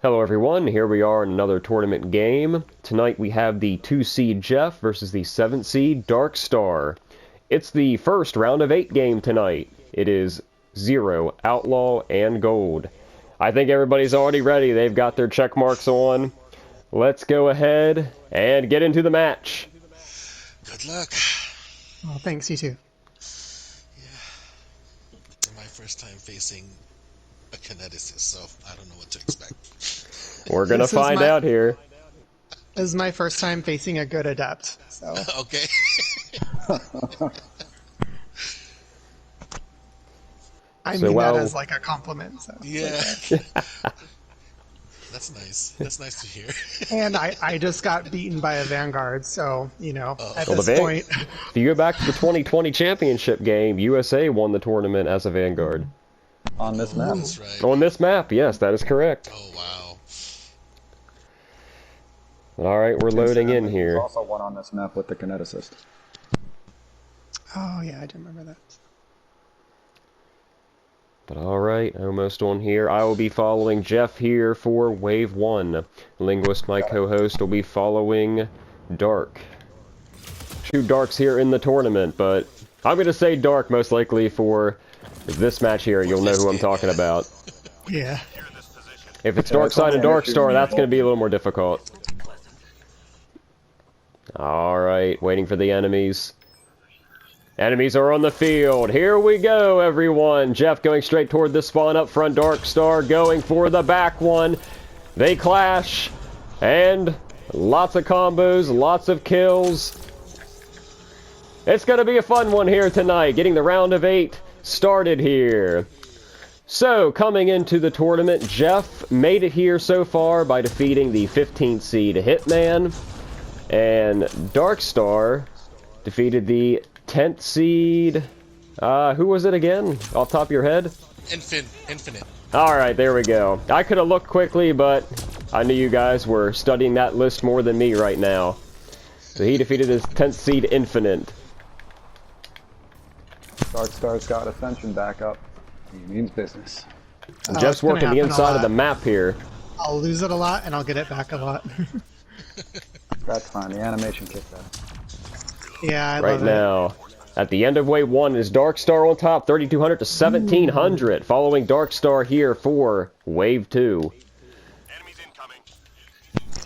Hello everyone, here we are in another tournament game. Tonight we have the 2 seed Jeff versus the 7 seed Darkstar. It's the first round of 8 game tonight. It is 0, Outlaw, and Gold. I think everybody's already ready. They've got their check marks on. Let's go ahead and get into the match. Good luck. Well, thanks, you too. Yeah. My first time facing a kineticist, so I don't know what to expect. We're gonna find out here. This is my first time facing a good adept, so... Okay. I mean that as like a compliment. So yeah. That's nice. That's nice to hear. And I just got beaten by a Vanguard, so, you know, at well, this point... If you go back to the 2020 championship game, USA won the tournament as a Vanguard. On this map. That's right. On this map, yes, that is correct. Oh, wow. Alright, we're loading in here. There's also one on this map with the kineticist. Oh, yeah, I do remember that. But alright, almost on here. I will be following Jeff here for Wave 1. Linguist, my co-host, will be following Dark. 2 Darks here in the tournament, but I'm going to say Dark most likely for this match here. You'll know who I'm talking about. Yeah. If it's Dark Side and Darkstar, that's going to be a little more difficult. Alright, waiting for the enemies. Enemies are on the field. Here we go, everyone. Jeff going straight toward the spawn up front. Darkstar going for the back one. They clash. And lots of combos, lots of kills. It's going to be a fun one here tonight. Getting the round of 8 started here. So, coming into the tournament, Jeff made it here so far by defeating the 15th seed Hitman. And Darkstar defeated the 10th seed, who was it again? Off top of your head? Infinite. Alright, there we go. I could have looked quickly, but I knew you guys were studying that list more than me right now. So he defeated his 10th seed Infinite. Darkstar's got Ascension back up. He means business. And Jeff's working the inside of the map here. I'll lose it a lot, and I'll get it back a lot. That's fine, the animation kicked in. Yeah, I right love now. At the end of Wave 1 is Darkstar on top, 3,200 to 1,700. Following Darkstar here for Wave 2. Enemies incoming.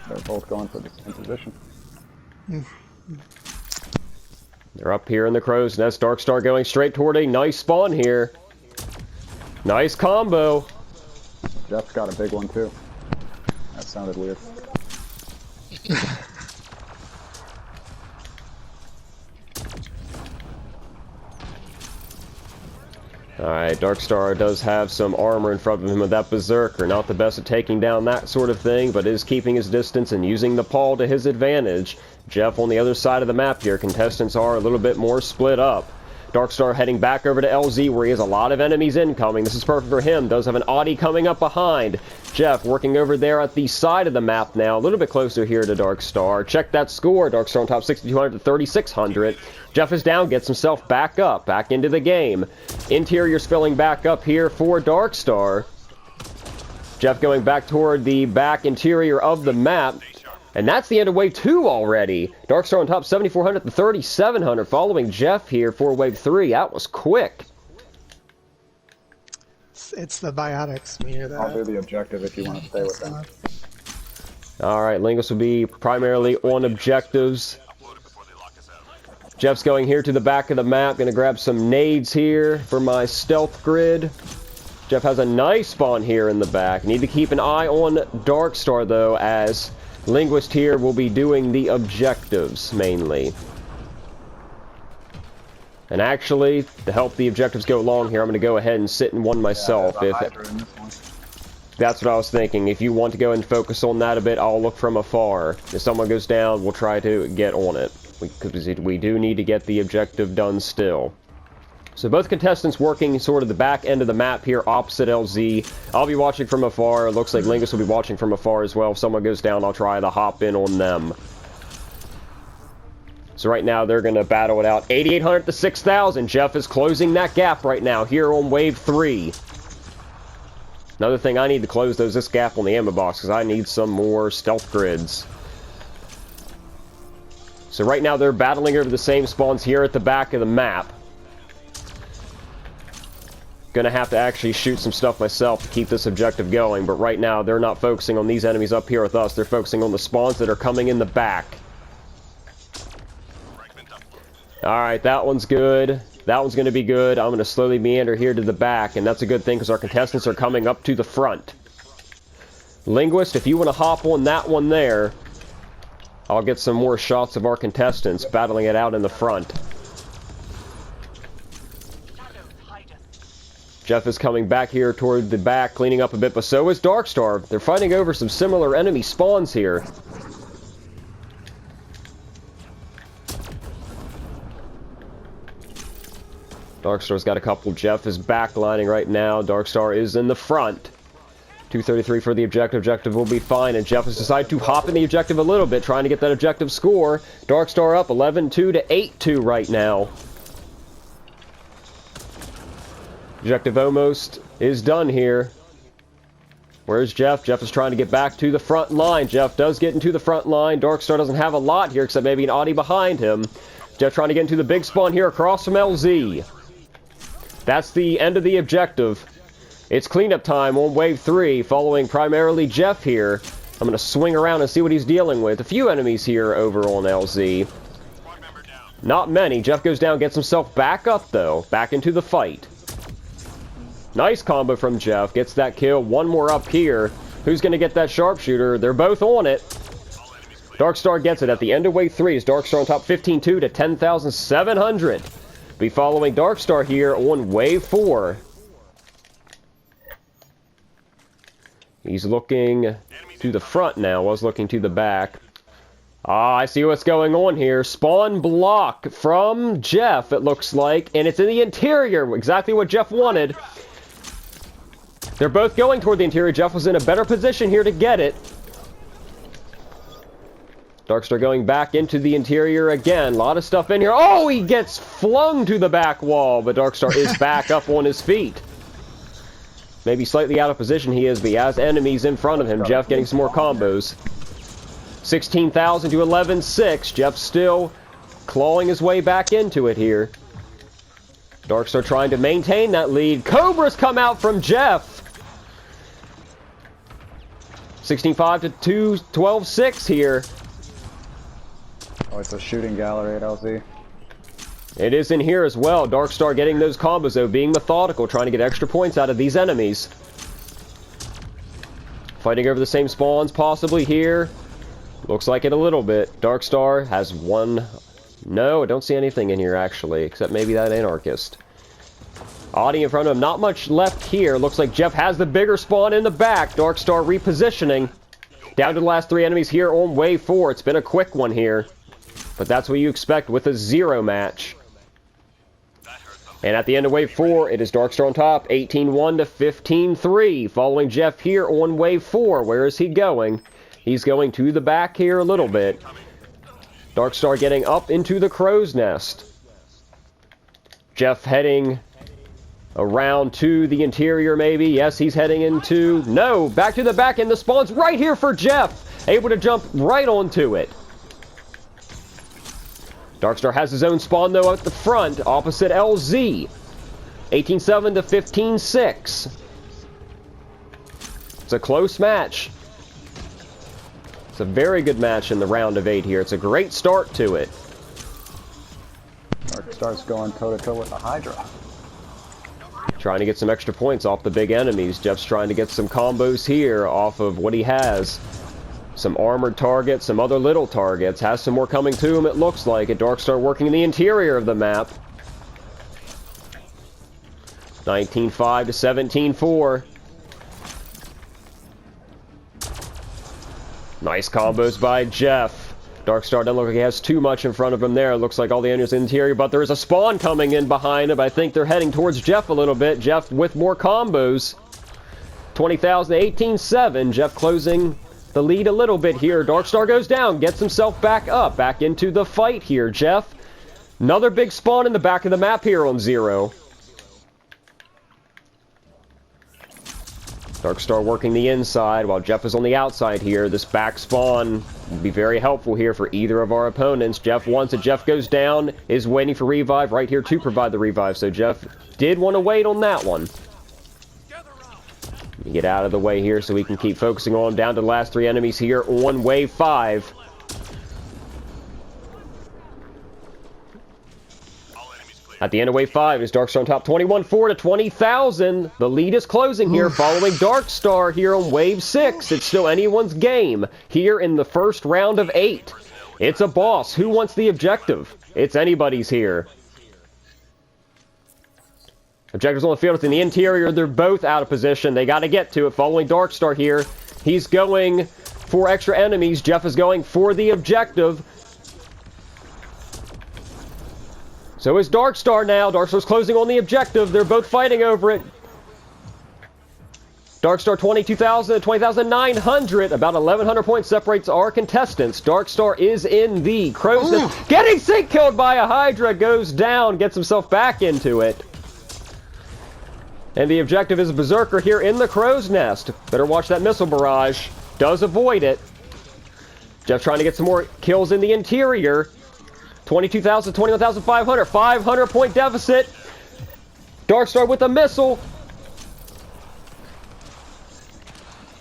They're both going for the same position. They're up here in the crow's nest. Darkstar going straight toward a nice spawn here. Nice combo. Jeff's got a big one too. That sounded weird. Alright, Darkstar does have some armor in front of him with that Berserker. Not the best at taking down that sort of thing, but is keeping his distance and using the paw to his advantage. Jeff on the other side of the map here. Contestants are a little bit more split up. Darkstar heading back over to LZ where he has a lot of enemies incoming. This is perfect for him. Does have an Audi coming up behind. Jeff working over there at the side of the map now. A little bit closer here to Darkstar. Check that score. Darkstar on top 6,200 to 3,600. Jeff is down, gets himself back up, back into the game. Interior's filling back up here for Darkstar. Jeff going back toward the back interior of the map. And that's the end of Wave 2 already. Darkstar on top 7,400 to 3,700. Following Jeff here for Wave 3. That was quick. It's the biotics near that. I'll do the objective if you want to stay with them. Alright, Lingus will be primarily on objectives. Jeff's going here to the back of the map. Going to grab some nades here for my stealth grid. Jeff has a nice spawn here in the back. Need to keep an eye on Darkstar, though, as Linguist here will be doing the objectives, mainly. And actually, to help the objectives go along here, I'm going to go ahead and sit in one myself. That's what I was thinking. If you want to go and focus on that a bit, I'll look from afar. If someone goes down, we'll try to get on it. Because we do need to get the objective done still. So both contestants working sort of the back end of the map here opposite LZ. I'll be watching from afar. It looks like Lingus will be watching from afar as well. If someone goes down, I'll try to hop in on them. So right now they're going to battle it out. 8,800 to 6,000. Jeff is closing that gap right now here on Wave 3. Another thing I need to close though is this gap on the ammo box, because I need some more stealth grids. So right now they're battling over the same spawns here at the back of the map. Gonna have to actually shoot some stuff myself to keep this objective going, but right now they're not focusing on these enemies up here with us. They're focusing on the spawns that are coming in the back. Alright, that one's good. That one's going to be good. I'm going to slowly meander here to the back, and that's a good thing because our contestants are coming up to the front. Linguist, if you want to hop on that one there, I'll get some more shots of our contestants battling it out in the front. Jeff is coming back here toward the back, cleaning up a bit, but so is DarkStar. They're fighting over some similar enemy spawns here. DarkStar's got a couple. Jeff is backlining right now. DarkStar is in the front. 2:33 for the objective. Objective will be fine, and Jeff has decided to hop in the objective a little bit, trying to get that objective score. DarkStar up 11-2 to 8-2 right now. Objective almost is done here. Where's Jeff? Jeff is trying to get back to the front line. Jeff does get into the front line. DarkStar doesn't have a lot here, except maybe an Audi behind him. Jeff trying to get into the big spawn here across from LZ. That's the end of the objective. It's cleanup time on wave 3, following primarily Jeff here. I'm going to swing around and see what he's dealing with. A few enemies here over on LZ. Not many. Jeff goes down, gets himself back up, though. Back into the fight. Nice combo from Jeff. Gets that kill. One more up here. Who's going to get that sharpshooter? They're both on it. DarkStar gets it at the end of wave 3. Is DarkStar on top 15-2 to 10,700. Be following DarkStar here on wave 4. He's looking to the front now. Was looking to the back. Ah, I see what's going on here. Spawn block from Jeff, it looks like. And it's in the interior. Exactly what Jeff wanted. They're both going toward the interior. Jeff was in a better position here to get it. DarkStar going back into the interior again. A lot of stuff in here. Oh, he gets flung to the back wall, but DarkStar is back up on his feet. Maybe slightly out of position he is, but he has enemies in front of him. Jeff getting some more combos. 16,000 to 11,600. Jeff still clawing his way back into it here. DarkStar trying to maintain that lead. Cobra's come out from Jeff. 16,500 to 12,600 here. Oh, it's a shooting gallery at LZ. It is in here as well. DarkStar getting those combos, though, being methodical, trying to get extra points out of these enemies. Fighting over the same spawns, possibly here. Looks like it a little bit. DarkStar has one. No, I don't see anything in here, actually, except maybe that anarchist. Audi in front of him. Not much left here. Looks like Jeff has the bigger spawn in the back. DarkStar repositioning. Down to the last 3 enemies here on wave 4. It's been a quick one here. But that's what you expect with a 0 match. And at the end of wave 4, it is DarkStar on top, 18-1 to 15-3. Following Jeff here on wave 4. Where is he going? He's going to the back here a little bit. DarkStar getting up into the crow's nest. Jeff heading around to the interior maybe. Yes, he's heading into... No, back to the back, and the spawn's right here for Jeff. Able to jump right onto it. DarkStar has his own spawn, though, at the front, opposite LZ. 18-7 to 15-6. It's a close match. It's a very good match in the round of 8 here. It's a great start to it. DarkStar's going toe-to-toe with the Hydra. Trying to get some extra points off the big enemies. Jeff's trying to get some combos here off of what he has. Some armored targets, some other little targets. Has some more coming to him, it looks like. And DarkStar working in the interior of the map. 19-5 to 17-4. Nice combos by Jeff. DarkStar doesn't look like he has too much in front of him there. It looks like all the enemies in the interior, but there is a spawn coming in behind him. I think they're heading towards Jeff a little bit. Jeff with more combos. 20,000 to 18-7. Jeff closing the lead a little bit here. DarkStar goes down, gets himself back up, back into the fight here. Jeff, another big spawn in the back of the map here on 0. Darkstar working the inside while Jeff is on the outside here. This back spawn will be very helpful here for either of our opponents. Jeff wants it. Jeff goes down, is waiting for revive right here to provide the revive. So Jeff did want to wait on that one. Get out of the way here so we can keep focusing on down to the last 3 enemies here on wave 5. At the end of wave 5 is Darkstar on top, 21-4 to 20,000. The lead is closing here following Darkstar here on wave 6. It's still anyone's game here in the first round of 8. It's a boss. Who wants the objective? It's anybody's here. Objectives on the field. It's in the interior. They're both out of position. They got to get to it following Darkstar here. He's going for extra enemies. Jeff is going for the objective. So is Darkstar now. Darkstar's closing on the objective. They're both fighting over it. Darkstar 22,000 to 20,900. About 1,100 points separates our contestants. Darkstar is in the crow's nest. Getting sync killed by a Hydra. Goes down. Gets himself back into it. And the objective is Berserker here in the crow's nest. Better watch that missile barrage. Does avoid it. Jeff trying to get some more kills in the interior. 22,000, 21,500. 500 point deficit. Darkstar with a missile.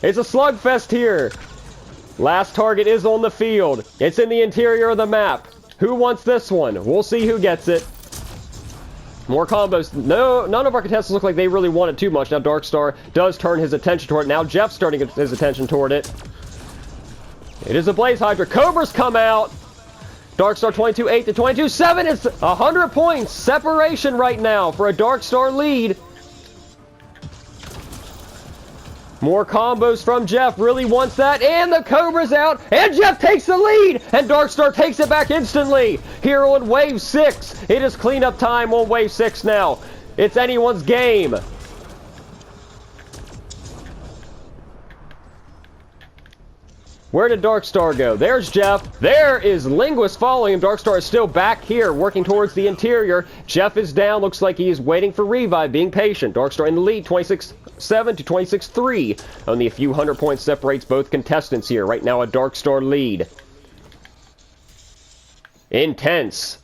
It's a slugfest here. Last target is on the field. It's in the interior of the map. Who wants this one? We'll see who gets it. More combos. No, none of our contestants look like they really want it too much. Now Darkstar does turn his attention toward it. Now Jeff's starting his attention toward it. It is a Blaze Hydra. Cobra's come out. Darkstar 22-8 to 22-7. It's 100 points separation right now for a Darkstar lead. More combos from Jeff. Really wants that. And the Cobra's out. And Jeff takes the lead. And Darkstar takes it back instantly. Here on wave 6. It is cleanup time on wave 6 now. It's anyone's game. Where did Darkstar go? There's Jeff. There is Linguist following him. Darkstar is still back here, working towards the interior. Jeff is down. Looks like he is waiting for revive, being patient. Darkstar in the lead, 26-7 to 26-3. Only a few hundred points separates both contestants here. Right now, a Darkstar lead. Intense.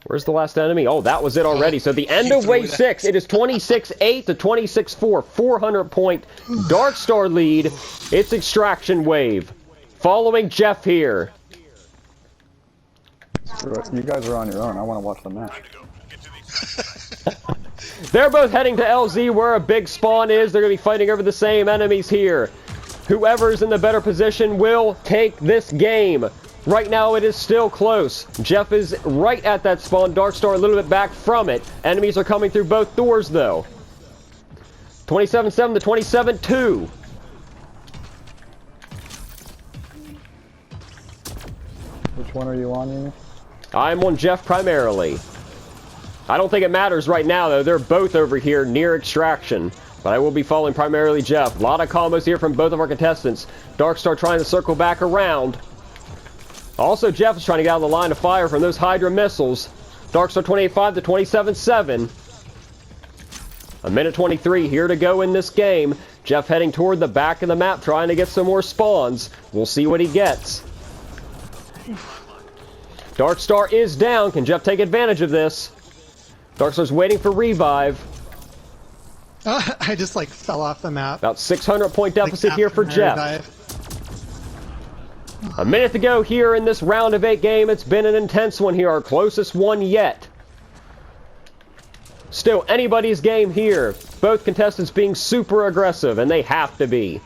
Where's the last enemy? Oh, that was it already. So the end of wave 6, it is 26-8 to 26-4. 400 point Darkstar lead. It's extraction wave. Following Jeff here. You guys are on your own. I want to watch the match. They're both heading to LZ where a big spawn is. They're going to be fighting over the same enemies here. Whoever's in the better position will take this game. Right now, it is still close. Jeff is right at that spawn. Darkstar a little bit back from it. Enemies are coming through both doors, though. 27-7 to 27-2. Which one are you on, Amy? I'm on Jeff primarily. I don't think it matters right now, though. They're both over here near extraction. But I will be following primarily Jeff. A lot of combos here from both of our contestants. Darkstar trying to circle back around. Also, Jeff is trying to get out of the line of fire from those Hydra missiles. Darkstar 28-5 to 27-7. A minute 23 here to go in this game. Jeff heading toward the back of the map, trying to get some more spawns. We'll see what he gets. Darkstar is down. Can Jeff take advantage of this? Darkstar's waiting for revive. I just like fell off the map. About 600 point deficit here for Jeff. Revive. A minute to go here in this round of 8 game. It's been an intense one here, our closest one yet. Still anybody's game here. Both contestants being super aggressive, and they have to be.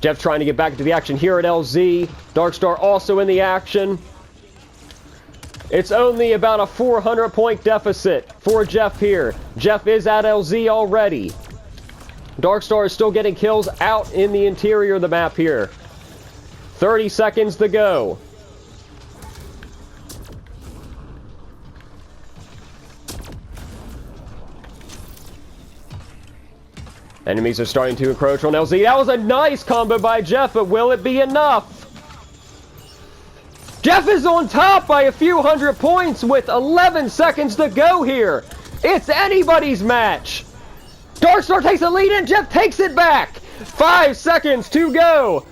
Jeff trying to get back into the action here at LZ. Darkstar also in the action. It's only about a 400 point deficit for Jeff here. Jeff is at LZ already. Darkstar is still getting kills out in the interior of the map here. 30 seconds to go. Enemies are starting to encroach on LZ. That was a nice combo by Jeff, but will it be enough? Jeff is on top by a few hundred points with 11 seconds to go here. It's anybody's match. Darkstar takes the lead and Jeff takes it back! 5 seconds to go!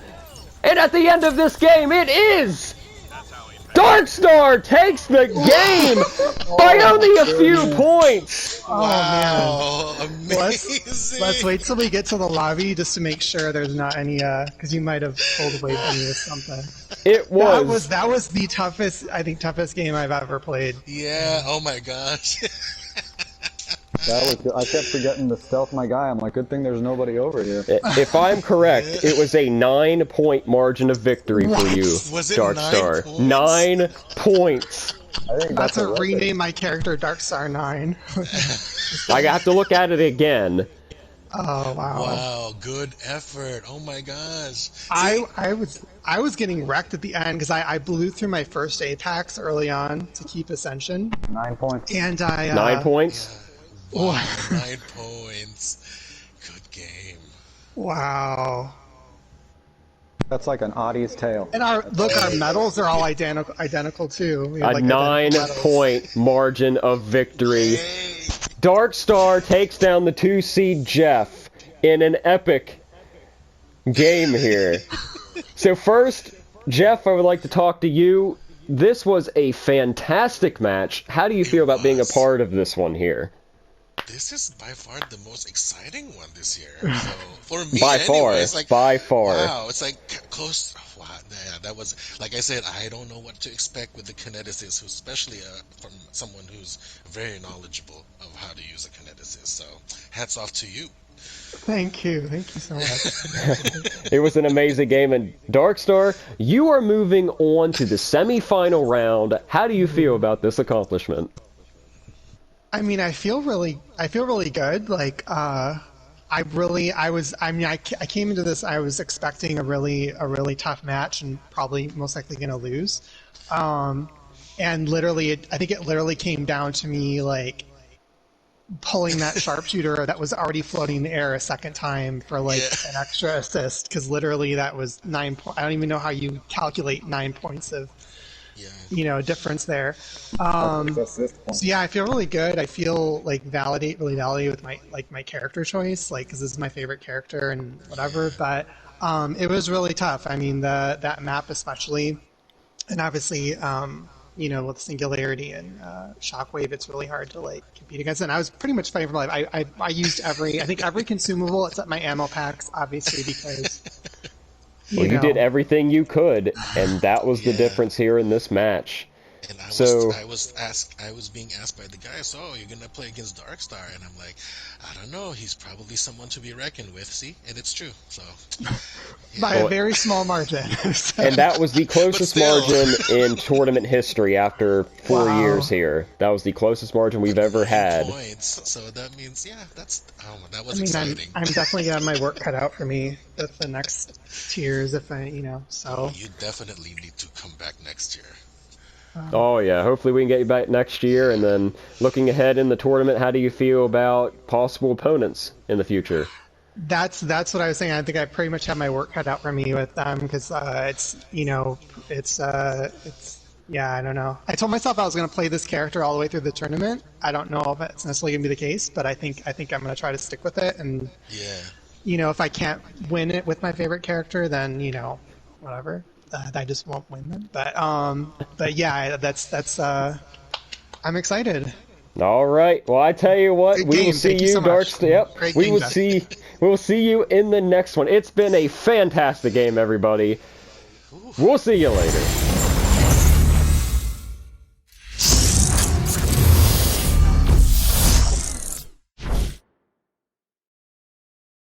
And at the end of this game, it is... Darkstar takes the game by only a few points! Wow, man. amazing! Let's wait till we get to the lobby just to make sure there's not any, because you might have pulled away from me or something. It was. That was the toughest, I think, toughest game I've ever played. Yeah, oh my gosh. That was. I kept forgetting to stealth my guy. I'm like, good thing there's nobody over here. If I'm correct, it was a 9-point margin of victory for you, Was it Darkstar. 9 points? I think That's a to record. rename my character Darkstar 9. I have to look at it again. Oh wow. Wow, good effort. Oh my gosh. I was getting wrecked at the end because I blew through my first Apex early on to keep Ascension, 9 points. and I 9 points? Wow, 9 points. Good game. Wow. That's like an Audie's tail. And our medals are all identical too. We have, A like, identical medals. 9-point margin of victory. Hey. Darkstar takes down the 2-seed Jeff in an epic game here. So first, Jeff, I would like to talk to you. This was a fantastic match. How do you feel about being a part of this one here? This is by far the most exciting one this year. So for me, By far, anyways, like, by far. Wow, it's like close. Wow, yeah, that was, like I said, I don't know what to expect with the kineticist, especially from someone who's very knowledgeable of how to use a kineticist. So hats off to you. Thank you so much. It was an amazing game, and Darkstar, you are moving on to the semi-final round. How do you feel about this accomplishment? I mean, I feel really good. Like, I came into this, I was expecting a really tough match and probably most likely gonna lose. And literally, I think it literally came down to me, like, pulling that sharpshooter that was already floating in the air a second time for, like, an extra assist, because literally that was 9 points. I don't even know how you calculate 9 points of, difference there. So yeah, I feel really good. I feel like really validated with my character choice, like, because this is my favorite character and whatever. But it was really tough. I mean, that map especially, and obviously, with Singularity and Shockwave, it's really hard to, like, compete against it. And I was pretty much fighting for my life. I used every consumable except my ammo packs, obviously, because. Well, you did everything you could, and that was the difference here in this match. And I was being asked by the guy, so you're gonna play against Darkstar, and I'm like, I don't know, he's probably someone to be reckoned with. See, and it's true. So by a very small margin. And that was the closest margin in tournament history after 4 years here. That was the closest margin we've ever had. Points. So that means, that was exciting. I'm definitely got my work cut out for me with the next tiers, if so. You definitely need to come back next year. Oh yeah, hopefully we can get you back next year. And then looking ahead in the tournament, how do you feel about possible opponents in the future? That's what I was saying. I think I pretty much have my work cut out for me with them, because it's I don't know. I told myself I was going to play this character all the way through the tournament. I don't know if it's necessarily going to be the case, but I think I'm going to try to stick with it. And if I can't win it with my favorite character, then whatever. I just won't win them. But yeah, that's I'm excited. All right. Well, I tell you what, we will see you, Darkstar. Yep. We will see you in the next one. It's been a fantastic game, everybody. We'll see you later.